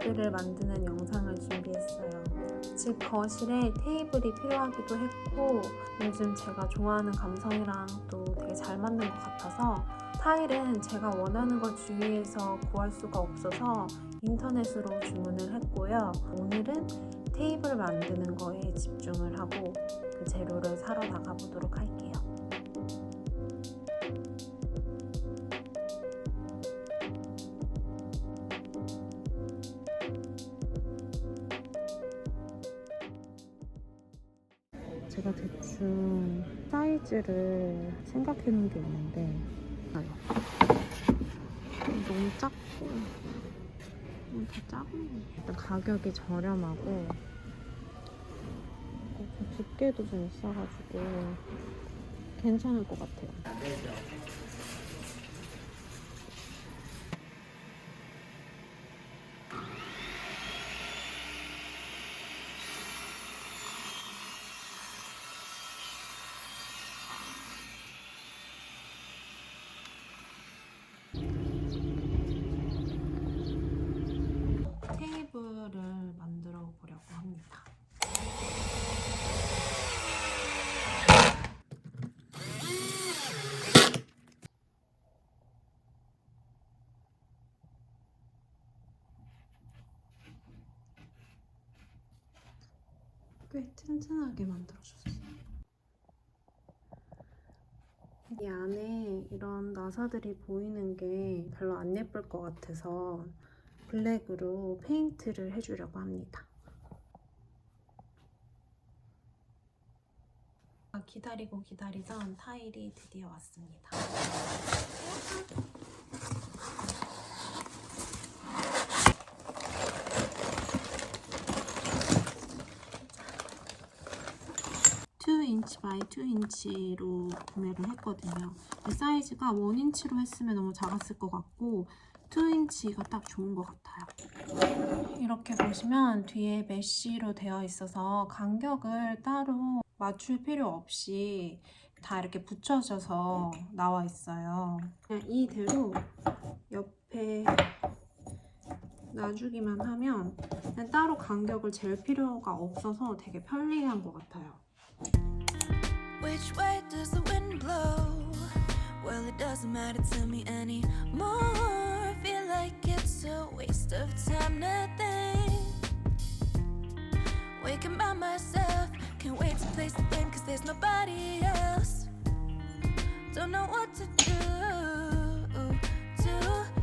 테이블을 만드는 영상을 준비했어요. 집 거실에 테이블이 필요하기도 했고 요즘 제가 좋아하는 감성이랑 또 되게 잘 맞는 것 같아서 타일은 제가 원하는 걸 주위에서 구할 수가 없어서 인터넷으로 주문을 했고요. 오늘은 테이블 만드는 거에 집중을 하고 그 재료를 사러 나가보도록 할게요. 제가 대충 사이즈를 생각해 놓은 게 있는데 너무 작고 다 작은 거. 일단 가격이 저렴하고 두께도 좀 있어가지고 괜찮을 것 같아요. 테이블을 만들어 보려고 합니다. 꽤 튼튼하게 만들어줬어요. 이 안에 이런 나사들이 보이는 게 별로 안 예쁠 것 같아서 블랙으로 페인트를 해주려고 합니다. 기다리고 기다리던 타일이 드디어 왔습니다. (2인치 by 2인치로) 구매를 했거든요. 사이즈가 1인치로 했으면 너무 작았을 것 같고 2인치가 딱 좋은 것 같아요. 이렇게 보시면 뒤에 메쉬로 되어 있어서 간격을 따로 맞출 필요 없이 다 이렇게 붙여져서 나와 있어요. 그냥 이대로 옆에 놔주기만 하면 그냥 따로 간격을 잴 필요가 없어서 되게 편리한 것 같아요. Which way does the wind blow? Well, it doesn't matter to me anymore. Feel like it's a waste of time to think. Waking by myself, can't wait to place the thing, cause there's nobody else. Don't know what to do to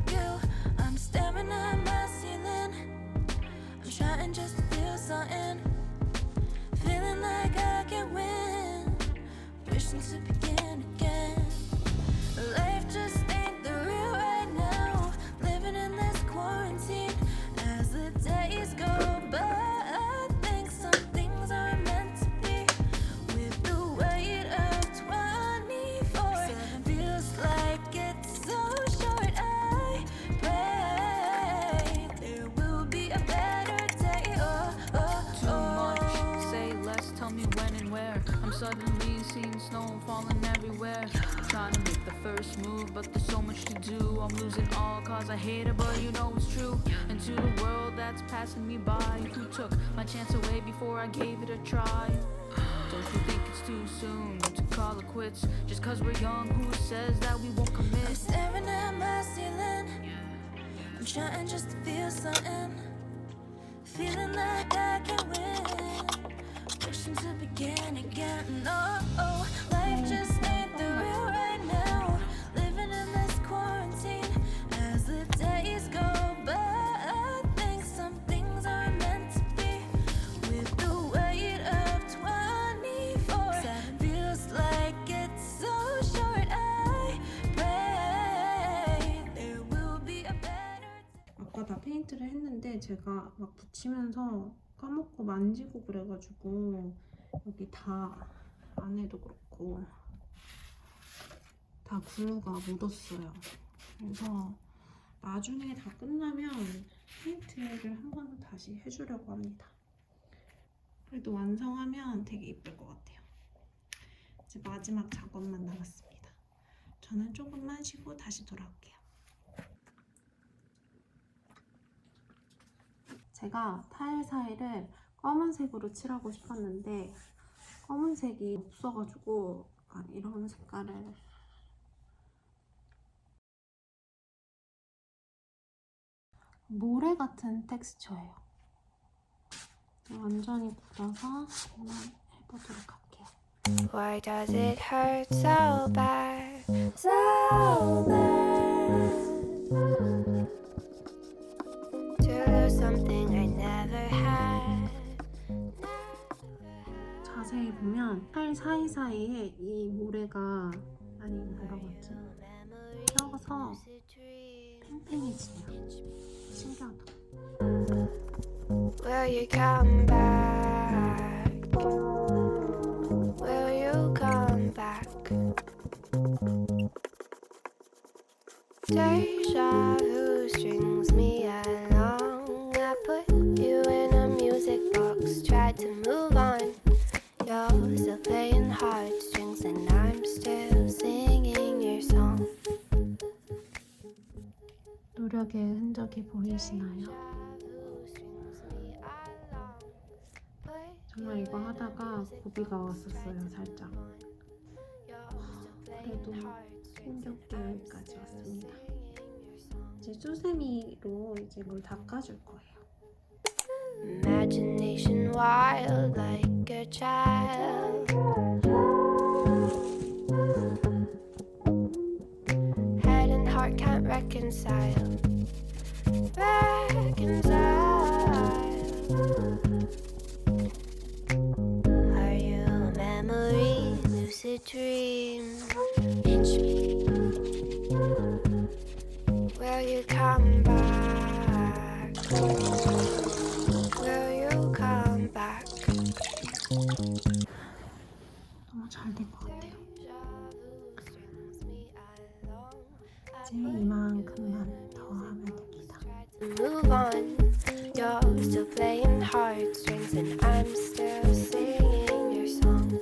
you. I'm staring at my ceiling. I'm trying just to feel something. Feeling like I can win. Wishing to begin again. Life just ain't the real right now. Living in this quarantine as the days go by. I think some things are meant to be. With the weight of 24, feels like it's so short. I pray there will be a better day. Too much, say less, tell me when and where. I'm suddenly seeing snow falling everywhere. Trying to make the first move, but there's so much to do. I'm losing all cause I hate it, but you know it's true. And to the world that's passing me by, who took my chance away before I gave it a try. Don't you think it's too soon to call it quits? Just cause we're young, who says that we won't commit? I'm staring at my ceiling. I'm trying just to feel something. Feeling like I can win. Wishing to begin again. No, life just ain't the real right now. Living in this quarantine as the days go by. I think some things are meant to be. With the weight of 24, feels like it's so short. I pray there will be a better day. 아까 다 페인트를 했는데 제가 막 붙이면서 까먹고 만지고 그래가지고 여기 다 안에도 그렇고 다 글루가 묻었어요. 그래서 나중에 다 끝나면 페인트를 한 번 다시 해주려고 합니다. 그래도 완성하면 되게 예쁠 것 같아요. 이제 마지막 작업만 남았습니다. 저는 조금만 쉬고 다시 돌아올게요. 제가 타일 사이를 검은색으로 칠하고 싶었는데 검은색이 없어가지고 약간 이런 색깔을 모래 같은 텍스처예요. 완전히 굳어서 한번 해보도록 할게요. Why does it hurt so bad? So bad to lose something I never had. 자세히 보면 타일 사이사이에 이 모래가 아니 뭐라고 하지? 껴서 팽팽해지네요. 신기하다. Will you come back? Will you come back? Deja vu strings me along. I put you in a music box, tried to move on. You're still playing heartstrings and I'm still singing your song. 노력의 흔적이 보이시나요? 정말 이거 하다가 고비가 왔었어요, 살짝. 그래도 힘겹게 여기까지 왔습니다. 이제 수세미로 이제 뭘 닦아줄 거예요. Imagination wild like a child. Head and heart can't reconcile. Are you a memory, lucid dream? Pinch me. Will you come back? Will you come back? 너무 잘 된 것 같아요. 이제 이만큼만 더 하면 됩니다. Move on. You're still playing heartstrings and I'm still singing your song.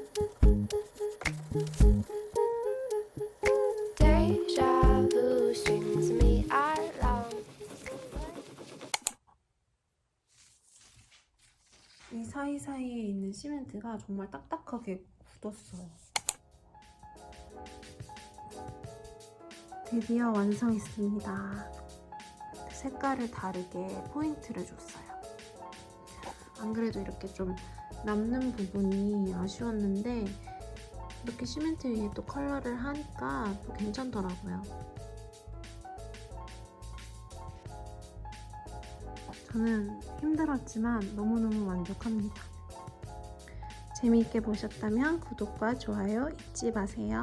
Deja vu strings me along. 이 사이사이에 있는 시멘트가 정말 딱딱하게 굳었어요. 드디어 완성했습니다. 색깔을 다르게 포인트를 줬어요. 안 그래도 이렇게 좀 남는 부분이 아쉬웠는데 이렇게 시멘트 위에 또 컬러를 하니까 또 괜찮더라고요. 저는 힘들었지만 너무너무 만족합니다. 재미있게 보셨다면 구독과 좋아요 잊지 마세요.